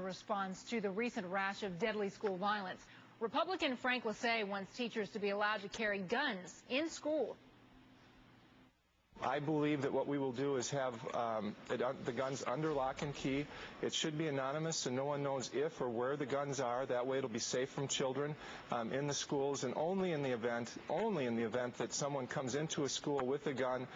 Response to the recent rash of deadly school violence. Republican Frank Lassay wants teachers to be allowed to carry guns in school. I believe that what we will do is have the guns under lock and key. It should be anonymous, so no one knows if or where the guns are. That way it'll be safe from children in the schools, and only in the event that someone comes into a school with a gun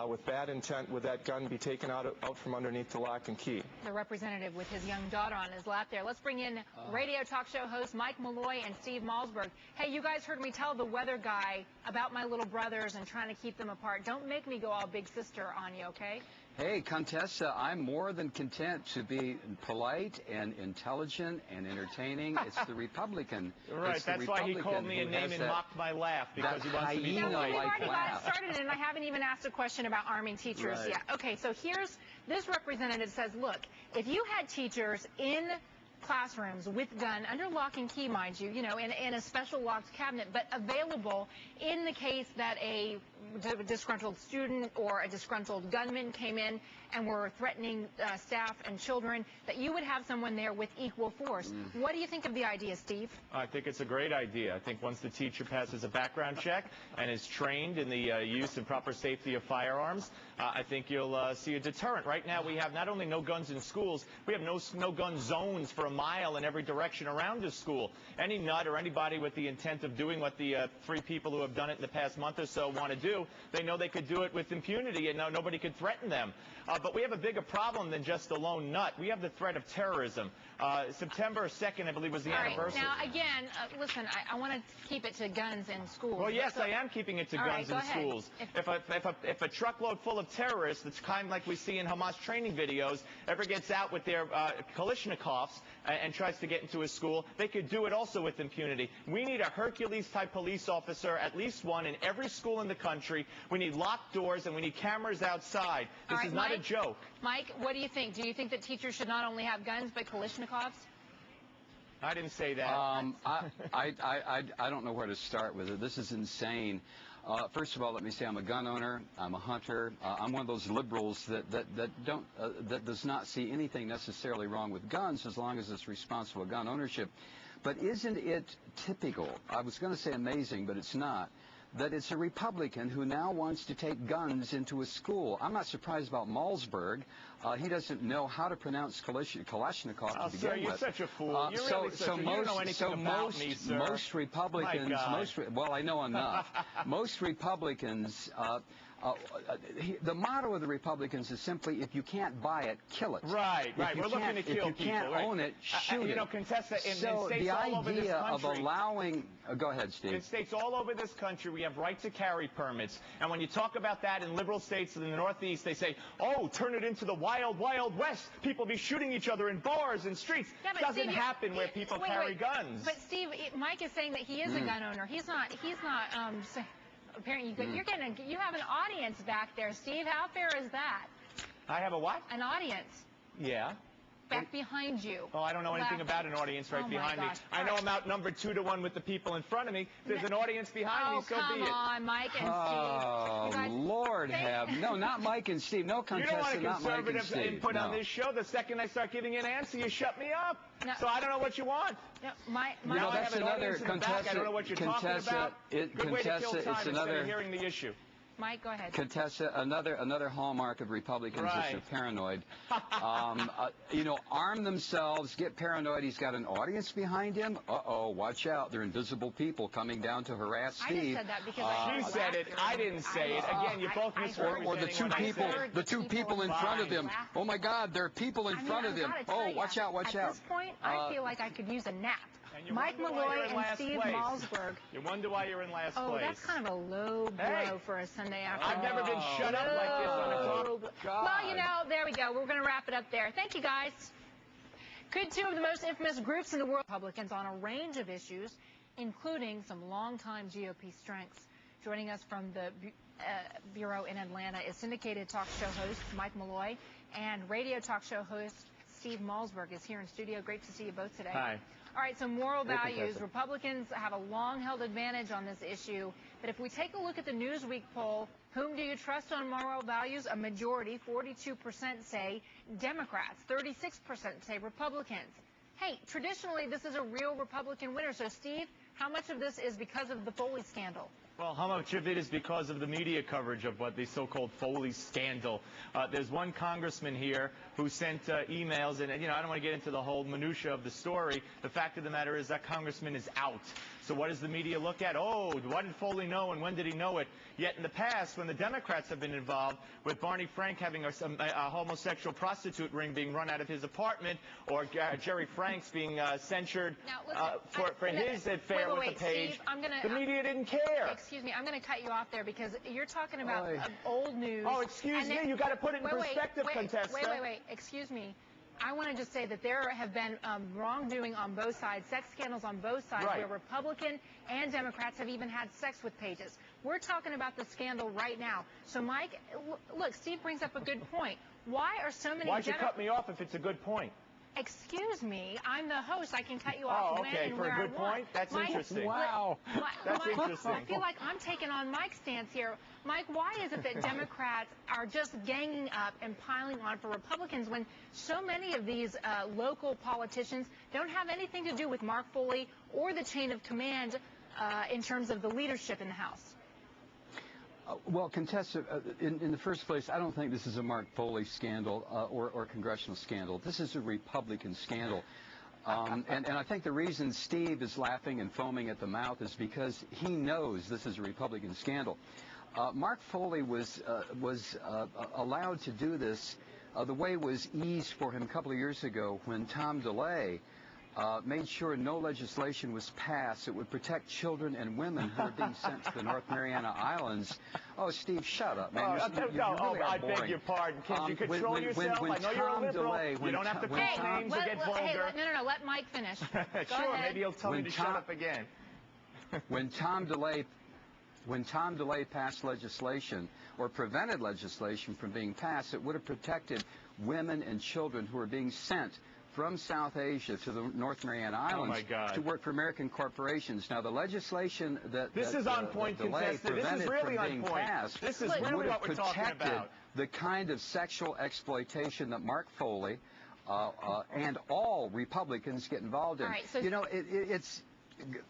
with bad intent, would that gun be taken out from underneath the lock and key. The representative with his young daughter on his lap there. Let's bring in radio talk show host Mike Malloy and Steve Malsberg. Hey, you guys heard me tell the weather guy about my little brothers and trying to keep them apart. Don't make me go all big sister on you, okay? Hey, Contessa, I'm more than content to be polite and intelligent and entertaining. It's the Republican. Right, that's why he called me a name and mocked my laugh, because he wants to be polite. We've already got it started, and I haven't even asked a question about arming teachers yet. Okay, so here's, this representative says, look, if you had teachers in classrooms with gun under lock and key, mind you, in a special locked cabinet, but available in the case that a disgruntled student or a disgruntled gunman came in and were threatening staff and children, that you would have someone there with equal force. What do you think of the idea, Steve? I think it's a great idea. I think once the teacher passes a background check and is trained in the use and proper safety of firearms, I think you'll see a deterrent. Right now we have not only no guns in schools, we have no gun zones for a mile in every direction around the school. Any nut or anybody with the intent of doing what the 3 people who have done it in the past month or so want to do, they know they could do it with impunity and nobody could threaten them. But we have a bigger problem than just the lone nut. We have the threat of terrorism. September 2nd, I believe, was the anniversary. Now, again, listen, I want to keep it to guns in schools. Well, yes, I am keeping it to guns in schools. If a truckload full of terrorists, that's kind of like we see in Hamas training videos, ever gets out with their Kalashnikovs and tries to get into a school, they could do it also with impunity. We need a Hercules-type police officer, at least one, in every school in the country. We need locked doors, and we need cameras outside. This is not a joke. Mike, what do you think? Do you think that teachers should not only have guns, but Kalashnikovs? I didn't say that. I don't know where to start with it. This is insane. First of all, let me say I'm a gun owner. I'm a hunter. I'm one of those liberals that does not see anything necessarily wrong with guns as long as it's responsible gun ownership. But isn't it typical? I was going to say amazing, but it's not. That it's a Republican who now wants to take guns into a school. I'm not surprised about Malsberg. He doesn't know how to pronounce Kalashnikov to begin sir, you're with. Such a fool. You're really such a, you don't know anything about me, sir. Most Republicans, well, I know enough. Most Republicans, the motto of the Republicans is simply, if you can't buy it, kill it. Right. We're looking to kill people. If you can't own it, shoot it. Contessa, in states the all over this idea country, of allowing... go ahead, Steve. In states all over this country, we have right-to-carry permits. And when you talk about that in liberal states in the Northeast, they say, oh, turn it into the wild, wild West. People be shooting each other in bars and streets. Yeah, it doesn't happen where people carry guns. But, Steve, Mike is saying that he is a gun owner. He's not apparently, you have an audience back there, Steve. How fair is that? I have a what? An audience. Yeah. Back behind you. Oh, I don't know anything about an audience behind me. I know I'm outnumbered 2-to-1 with the people in front of me. There's an audience behind me, so be it. Oh, come on, Mike and Steve. Oh, Lord have... No, not Mike and Steve. No, Contessa, not Mike and Steve. You don't want a conservative input on this show. The second I start giving an answer, you shut me up. No. So I don't know what you want. No, now I have an audience in the back. I don't know what you're talking about. Good way to kill time instead of hearing the issue. Mike, go ahead. Contessa, another hallmark of Republicans is they're paranoid. Arm themselves, get paranoid. He's got an audience behind him. Uh-oh, watch out. They're invisible people coming down to harass Steve. I just said that because she said it. I didn't say it. Again, you both misrepresenting or the two people in front of him. Oh, my God, there are people in front of him. Oh, watch out, watch out. At this point, I feel like I could use a nap. Mike Malloy and Steve Malsberg. You wonder why you're in last place. Oh, that's kind of a low blow for a Sunday afternoon. I've never been shut up like this on a talk. Well, there we go. We're going to wrap it up there. Thank you, guys. Could 2 of the most infamous groups in the world, Republicans, on a range of issues, including some longtime GOP strengths. Joining us from the Bureau in Atlanta is syndicated talk show host Mike Malloy and radio talk show host Steve Malsberg is here in studio. Great to see you both today. Hi. All right, so moral Great, values. Professor. Republicans have a long-held advantage on this issue. But if we take a look at the Newsweek poll, whom do you trust on moral values? A majority, 42% say Democrats, 36% say Republicans. Hey, traditionally, this is a real Republican winner. So, Steve, how much of this is because of the Foley scandal? Well, how much of it is because of the media coverage of what the so-called Foley scandal? There's one congressman here who sent emails, and, I don't want to get into the whole minutia of the story. The fact of the matter is that congressman is out. So what does the media look at? Oh, what did Foley know, and when did he know it? Yet in the past, when the Democrats have been involved, with Barney Frank having a homosexual prostitute ring being run out of his apartment, or Jerry Franks being censured for his affair with the page, Steve, the media didn't care. Excuse me, I'm going to cut you off there because you're talking about old news. Oh, excuse me, you got to put it in perspective, Contessa. Wait, excuse me. I want to just say that there have been wrongdoing on both sides, sex scandals on both sides, where Republican and Democrats have even had sex with pages. We're talking about the scandal right now. So, Mike, look, Steve brings up a good point. Why are so many Why'd you cut me off if it's a good point? Excuse me, I'm the host. I can cut you off when and for where a good I want. point? That's Mike, interesting. Wow. That's interesting. I feel like I'm taking on Mike's stance here. Mike, why is it that Democrats are just ganging up and piling on for Republicans when so many of these local politicians don't have anything to do with Mark Foley or the chain of command in terms of the leadership in the House? Well, Contessa, in the first place, I don't think this is a Mark Foley scandal or congressional scandal. This is a Republican scandal. And I think the reason Steve is laughing and foaming at the mouth is because he knows this is a Republican scandal. Mark Foley was allowed to do this. The way was eased for him a couple of years ago when Tom DeLay made sure no legislation was passed that would protect children and women who are being sent to the North Mariana Islands. Oh, Steve, shut up, man. I beg your pardon. Can you control yourself? I know you're a liberal. You don't have to call names or get vulgar. No, let Mike finish. Sure, maybe he'll tell me to shut up again. When Tom DeLay passed legislation or prevented legislation from being passed, it would have protected women and children who are being sent from South Asia to the North Mariana Islands to work for American corporations. Now, the legislation this is on point, Contessa. This is really on point. This is really what we're talking about. The kind of sexual exploitation that Mark Foley and all Republicans get involved in. All right, so it's.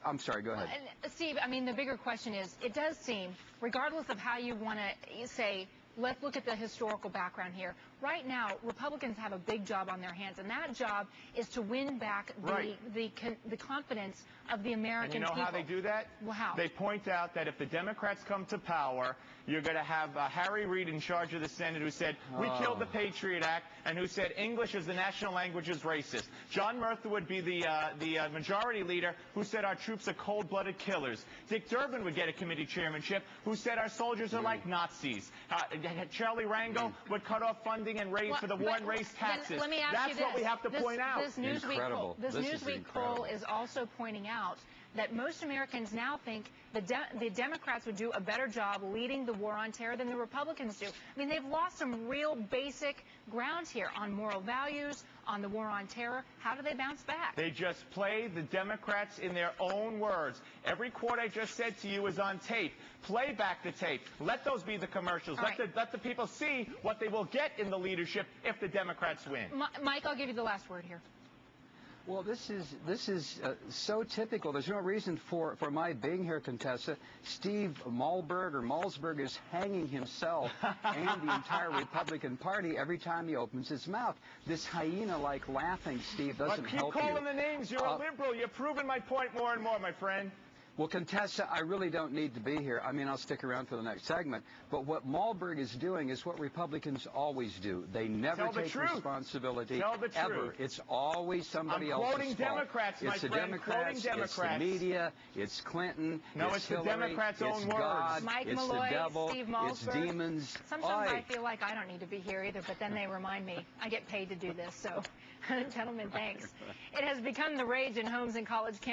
I'm sorry, go ahead. Steve, I mean, the bigger question is, it does seem, regardless of how you want to say, let's look at the historical background here. Right now, Republicans have a big job on their hands, and that job is to win back the confidence of the American people. And you know how they do that? Well, how? They point out that if the Democrats come to power, you're going to have Harry Reid in charge of the Senate, who said, we killed the Patriot Act, and who said English as the national language is racist. John Murtha would be the majority leader, who said our troops are cold-blooded killers. Dick Durbin would get a committee chairmanship, who said our soldiers are like Nazis. Charlie Rangel would cut off funding and raise for the war and race taxes. Let me ask That's you this. what we have to point out. This Newsweek poll is also pointing out that most Americans now think the Democrats would do a better job leading the war on terror than the Republicans do. I mean, they've lost some real basic ground here on moral values, on the war on terror. How do they bounce back? They just play the Democrats in their own words. Every quote I just said to you is on tape. Play back the tape. Let those be the commercials. Let the people see what they will get in the leadership if the Democrats win. Mike, I'll give you the last word here. Well, this is so typical. There's no reason for my being here, Contessa. Steve Malsberg is hanging himself and the entire Republican Party every time he opens his mouth. This hyena-like laughing, Steve, doesn't help you. Keep calling the names. You're a liberal. You're proving my point more and more, my friend. Well, Contessa, I really don't need to be here. I mean, I'll stick around for the next segment. But what Malberg is doing is what Republicans always do. They never take responsibility, ever. It's always somebody else's fault. I'm quoting Democrats, my friend. It's the Democrats, it's the media, it's Clinton, it's Hillary, the Democrats' own words. God, Mike it's Malloy, the devil, Steve Malsberg. it's demons. Sometimes I feel like I don't need to be here either, but then they remind me. I get paid to do this, so gentlemen, thanks. It has become the rage in homes and college campuses.